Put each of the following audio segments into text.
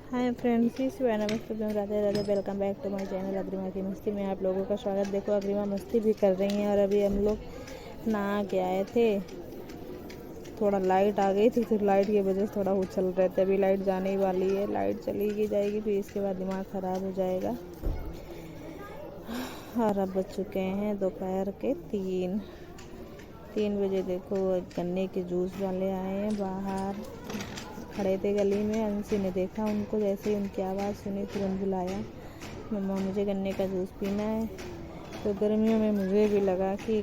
हाय friends, इस नमस्ते Radhe Radhe. Welcome back to my channel Agrima की मस्ती में आप लोगों का स्वागत। देखो अग्रिमा मस्ती भी कर रही हैं और अभी हम लोग नहा के आए थे। थोड़ा लाइट आ गई थी तो लाइट की वजह से थोड़ा उछल रहे थे। अभी लाइट जाने ही वाली है, लाइट चली जाएगी फिर इसके बाद दिमाग ख़राब हो जाएगा। और अब बज चुके हैं दोपहर के 3 बजे। देखो गन्ने के जूस वाले आए हैं, बाहर खड़े थे गली में। अंशी ने देखा उनको, जैसे ही उनकी आवाज़ सुनी तुरंत बुलाया, मम्मा मुझे गन्ने का जूस पीना है। तो गर्मियों में मुझे भी लगा कि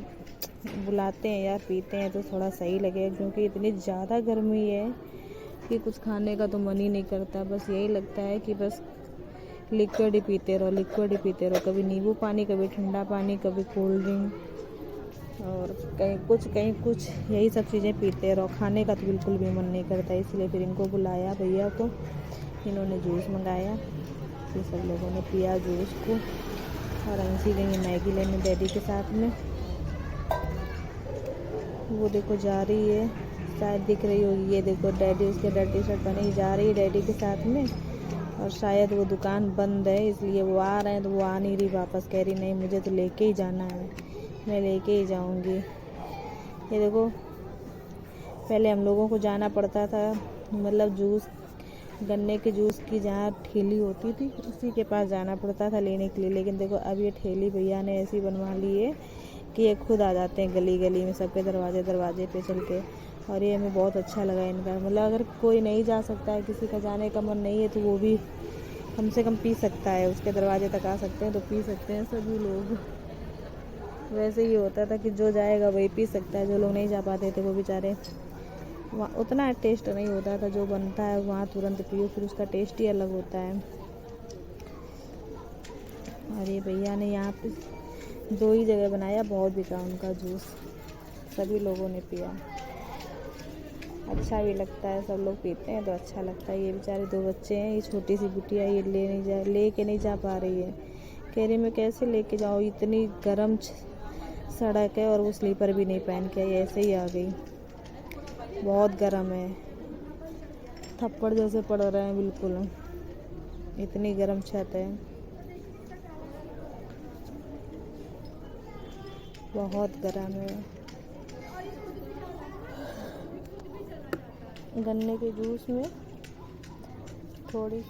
बुलाते हैं यार, पीते हैं तो थोड़ा सही लगेगा, क्योंकि इतनी ज़्यादा गर्मी है कि कुछ खाने का तो मन ही नहीं करता। बस यही लगता है कि बस लिक्विड ही पीते रहो, लिक्विड ही पीते रहो। कभी नींबू पानी, कभी ठंडा पानी, कभी कोल्ड ड्रिंक और कहीं कुछ यही सब चीज़ें पीते रहो। खाने का तो बिल्कुल भी मन नहीं करता। इसलिए फिर इनको बुलाया, भैया को। इन्होंने जूस मंगाया, फिर सब लोगों ने पिया जूस को। और अंशी गई मैगी लेने डैडी के साथ में। वो देखो जा रही है, शायद दिख रही होगी, ये देखो डैडी, उसके रेड टी शर्ट पहने जा रही है डैडी के साथ में। और शायद वो दुकान बंद है इसलिए वो आ रहे हैं, तो वो आ नहीं रही वापस। कह रही नहीं मुझे तो लेके ही जाना है, मैं लेके ही जाऊंगी। ये देखो पहले हम लोगों को जाना पड़ता था, मतलब जूस, गन्ने के जूस की जहाँ ठेली होती थी उसी के पास जाना पड़ता था लेने के लिए। लेकिन देखो अब ये ठेली भैया ने ऐसी बनवा ली है कि ये खुद आ जाते हैं गली गली में, सबके दरवाजे पे चल के। और ये हमें बहुत अच्छा लगा इनका। मतलब अगर कोई नहीं जा सकता है, किसी का जाने का मन नहीं है, तो वो भी कम से कम पी सकता है, उसके दरवाजे तक आ सकते हैं तो पी सकते हैं सभी लोग। वैसे ही होता था कि जो जाएगा वही पी सकता है, जो लोग नहीं जा पाते थे वो बेचारे, वहाँ उतना टेस्ट नहीं होता था। जो बनता है वहाँ तुरंत पियो, फिर उसका टेस्ट ही अलग होता है। और ये भैया ने यहाँ पे 2 ही जगह बनाया, बहुत बिका उनका जूस, सभी लोगों ने पिया। अच्छा भी लगता है, सब लोग पीते हैं तो अच्छा लगता है। ये बेचारे 2 बच्चे हैं, ये छोटी सी बिटिया, ये लेके नहीं जा पा रही है। कह रही मैं कैसे लेके जाऊँ, इतनी गर्म सड़क है और वो स्लीपर भी नहीं पहन के आई, ऐसे ही आ गई। बहुत गर्म है, थप्पड़ जैसे पड़ रहे हैं बिल्कुल, इतनी गर्म छत है, बहुत गर्म है। गन्ने के जूस में थोड़ी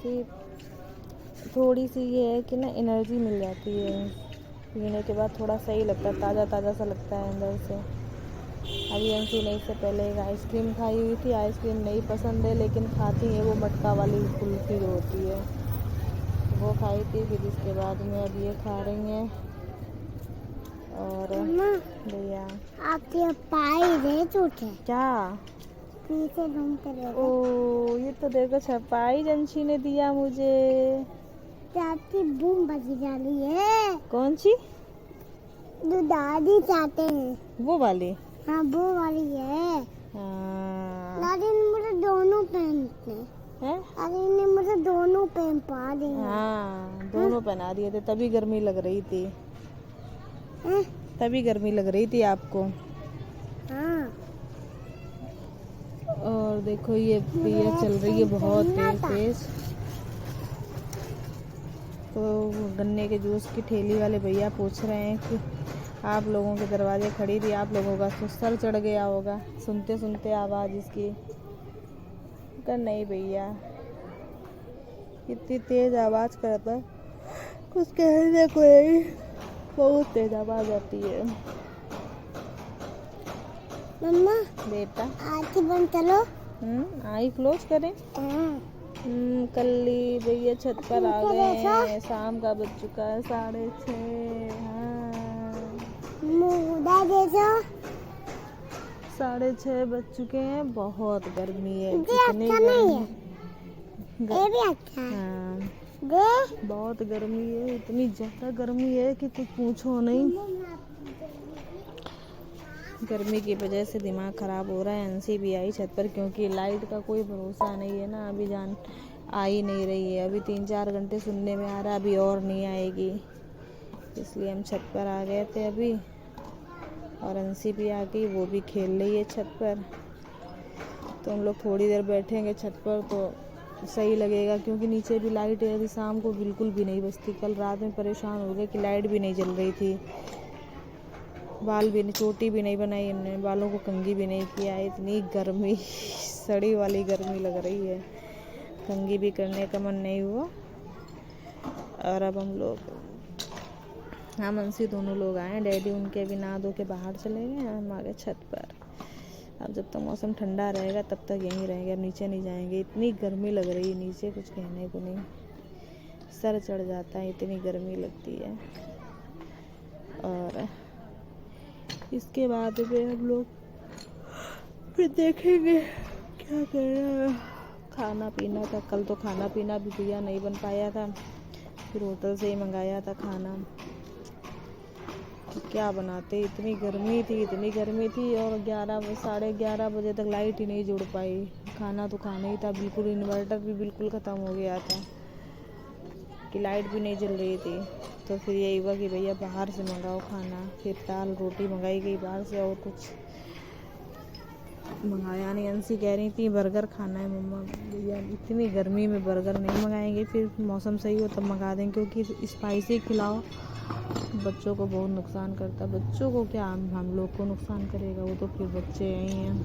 सी ये है कि ना एनर्जी मिल जाती है पीने के बाद, थोड़ा सही लगता है, ताज़ा ताज़ा सा लगता है अंदर से। अभी अंशी ने इससे पहले एक आइसक्रीम खाई हुई थी। आइसक्रीम नहीं पसंद है लेकिन खाती है वो मटका वाली कुल्फी जो होती है, वो खाई थी। फिर इसके बाद में अब ये खा रही हैं। और भैया आपके पाई दे झूठे क्या पीछे घूमते रहे। ओ ये तो देखो छपाई अंशी ने दिया मुझे। चाची बूम बजी जा रही है। कौन सी? जो दादी चाहते हैं वो वाली? हाँ वो वाली है। हाँ। दादी ने मुझे दोनों पहनते हैं? दादी ने मुझे दोनों पहन पा दी। हाँ दोनों पहना दिए थे, तभी गर्मी लग रही थी। हैं? तभी गर्मी लग रही थी आपको। हाँ। और देखो ये पिया चल रही है बहुत तेज। तो गन्ने के जूस की ठेली वाले भैया पूछ रहे हैं कि आप लोगों के दरवाजे खड़ी थी, आप लोगों का तो सर चढ़ गया होगा सुनते सुनते आवाज़ इसकी। कर नहीं भैया, इतनी तेज़ आवाज़ करता है कुछ कहने को नहीं, बहुत तेज़ आवाज़ आती है। मम्मा बेटा आँखें बंद करो। आई क्लोज करें। कल्ली भैया छत पर आ गए हैं, शाम का बज चुका है 6:30। हाँ 6:30 बज चुके हैं। बहुत गर्मी है, कितनी गर्मी। ये भी अच्छा है। हाँ दे बहुत गर्मी है, इतनी ज़्यादा गर्मी है कि कुछ पूछो नहीं। गर्मी की वजह से दिमाग ख़राब हो रहा है। अंशी भी आई छत पर, क्योंकि लाइट का कोई भरोसा नहीं है ना, अभी आ ही नहीं रही है। अभी 3-4 घंटे सुनने में आ रहा है अभी और नहीं आएगी, इसलिए हम छत पर आ गए थे अभी। और अंशी भी आ गई, वो भी खेल रही है छत पर। तो हम लोग थोड़ी देर बैठेंगे छत पर, तो सही लगेगा, क्योंकि नीचे भी लाइट है, शाम को बिल्कुल भी नहीं बचती। कल रात में परेशान हो गए कि लाइट भी नहीं जल रही थी। बाल भी नहीं, चोटी भी नहीं बनाई इन्होंने, बालों को कंघी भी नहीं किया। इतनी गर्मी, सड़ी वाली गर्मी लग रही है, कंघी भी करने का मन नहीं हुआ। और अब हम अंशी दोनों लोग आए। डैडी उनके भी नहा धो के बाहर चले गए, हम आ गए छत पर। अब जब तक मौसम ठंडा रहेगा तब तक यहीं रहेंगे, अब नीचे नहीं जाएंगे। इतनी गर्मी लग रही है नीचे, कुछ कहने को नहीं, सर चढ़ जाता है, इतनी गर्मी लगती है। और इसके बाद में हम लोग फिर देखेंगे क्या करना है। खाना पीना का कल तो खाना पीना भी दिया नहीं बन पाया था, फिर होटल से ही मंगाया था खाना। तो क्या बनाते, इतनी गर्मी थी। और 11 साढ़े 11 बजे तक लाइट ही नहीं जुड़ पाई। खाना तो खाना ही था, बिल्कुल इन्वर्टर भी बिल्कुल ख़त्म हो गया था कि लाइट भी नहीं जल रही थी। तो फिर यही हुआ कि भैया बाहर से मंगाओ खाना। फिर दाल रोटी मंगाई गई बाहर से, और कुछ मंगाया नहीं। अंशी कह रही थी बर्गर खाना है मम्मा। भैया इतनी गर्मी में बर्गर नहीं मंगाएंगे, फिर मौसम सही हो तब मंगा देंगे, क्योंकि स्पाइसी खिलाओ बच्चों को बहुत नुकसान करता है। बच्चों को क्या, हम लोग को नुकसान करेगा, वो तो फिर बच्चे यही हैं,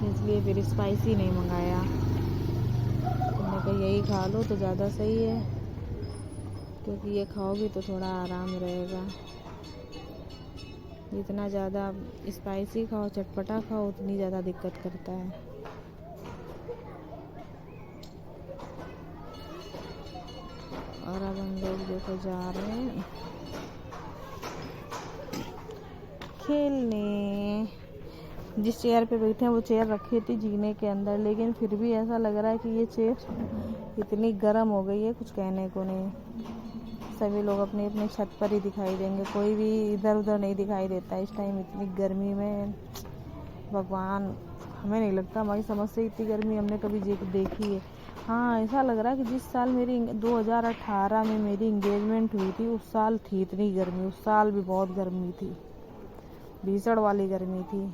इसलिए फिर स्पाइसी नहीं मंगाया। मैंने कहा यही खा लो तो ज़्यादा सही है, क्योंकि ये खाओगी तो थोड़ा आराम रहेगा। जितना ज़्यादा स्पाइसी खाओ, चटपटा खाओ, उतनी ज़्यादा दिक्कत करता है। और अब हम लोग देखो जा रहे हैं खेलने। जिस चेयर पे बैठे हैं वो चेयर रखी थी जीने के अंदर, लेकिन फिर भी ऐसा लग रहा है कि ये चेयर इतनी गर्म हो गई है, कुछ कहने को नहीं। सभी लोग अपनी अपनी छत पर ही दिखाई देंगे, कोई भी इधर उधर नहीं दिखाई देता इस टाइम, इतनी गर्मी में। भगवान, हमें नहीं लगता हमारी समझ से इतनी गर्मी हमने कभी देखी है। हाँ, ऐसा लग रहा है कि जिस साल मेरी 2018 में मेरी इंगेजमेंट हुई थी, उस साल थी इतनी गर्मी। उस साल भी बहुत गर्मी थी, भीषण वाली गर्मी थी।